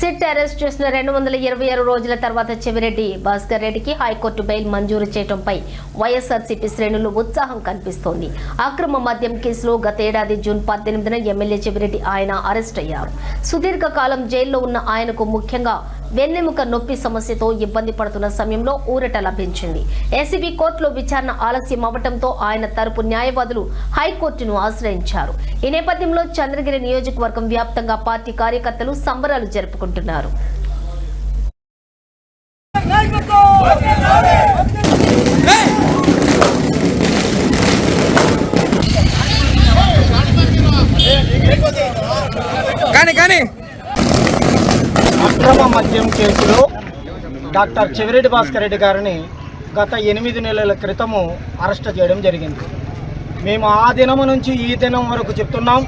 SIT arrest చేసిన 226 రోజుల తర్వాత చెవిరెడ్డి భాస్కర్ రెడ్డికి హైకోర్టు బెయిల్ మంజూరు చేయడంపై వైఎస్ఆర్సీపీ శ్రేణులు ఉత్సాహం కనిపిస్తోంది. అక్రమ మద్యం కేసులో గత ఏడాది జూన్ 18న ఎమ్మెల్యే చెవిరెడ్డి ఆయన అరెస్ట్ అయ్యారు. సుదీర్ఘకాలం జైల్లో ఉన్న ఆయనకు ముఖ్యంగా వెన్నెముక నొప్పి సమస్యతో ఇబ్బంది పడుతున్న సమయంలో ఊరట లభించింది. ఏసీబీ కోర్టులో విచారణ ఆలస్యం అవడంతో ఆయన తరపు న్యాయవాదులు హైకోర్టును ఆశ్రయించారు. ఈ నేపథ్యంలో చంద్రగిరి నియోజకవర్గం వ్యాప్తంగా పార్టీ కార్యకర్తలు సంబరాలు జరుపుకుంటున్నారు. అక్రమ మద్యం కేసులో డాక్టర్ చెవిరెడ్డి భాస్కర్ రెడ్డి గారిని గత 8 నెలల క్రితము అరెస్ట్ చేయడం జరిగింది. మేము ఆ దినము నుంచి ఈ దినం వరకు చెప్తున్నాం,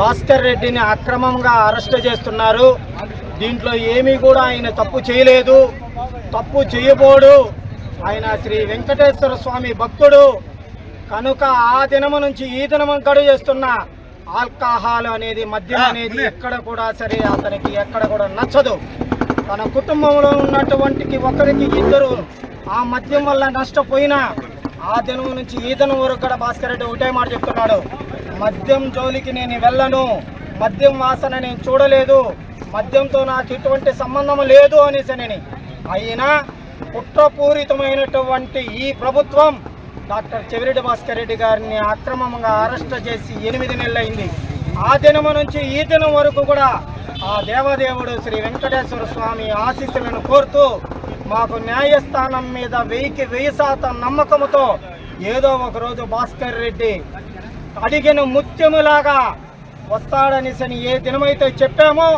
భాస్కర్ రెడ్డిని అక్రమంగా అరెస్ట్ చేస్తున్నారు. దీంట్లో ఏమీ కూడా ఆయన తప్పు చేయలేదు, తప్పు చేయబోడు. ఆయన శ్రీ వెంకటేశ్వర స్వామి భక్తుడు కనుక ఆ దినము నుంచి ఈ దినము గడువు చేస్తున్న ఆల్కహాల్ అనేది, మద్యం అనేది ఎక్కడ కూడా సరే అతనికి ఎక్కడ కూడా నచ్చదు. తన కుటుంబంలో ఉన్నటువంటి ఒకరికి ఇద్దరు ఆ మద్యం వల్ల నష్టపోయినా ఆ దినం నుంచి ఈ దినం వరకు కూడా భాస్కర్ రెడ్డి ఒకటే మాట చెప్తున్నాడు, మద్యం జోలికి నేను వెళ్ళను, మద్యం వాసన నేను చూడలేదు, మద్యంతో నాకు ఎటువంటి సంబంధం లేదు అనేసని. అయినా కుట్రపూరితమైనటువంటి ఈ ప్రభుత్వం డాక్టర్ చెవిరెడ్డి భాస్కర్ రెడ్డి గారిని అక్రమంగా అరెస్ట్ చేసి 8 నెలలైంది. ఆ దినము నుంచి ఈ దినం వరకు కూడా ఆ దేవదేవుడు శ్రీ వెంకటేశ్వర స్వామి ఆశీస్సులను కోరుతూ మాకు న్యాయస్థానం మీద 1000% నమ్మకంతో ఏదో ఒకరోజు భాస్కర్ రెడ్డి అడిగిన ముత్యములాగా వస్తాడనిసని ఏ దినమైతే చెప్పామో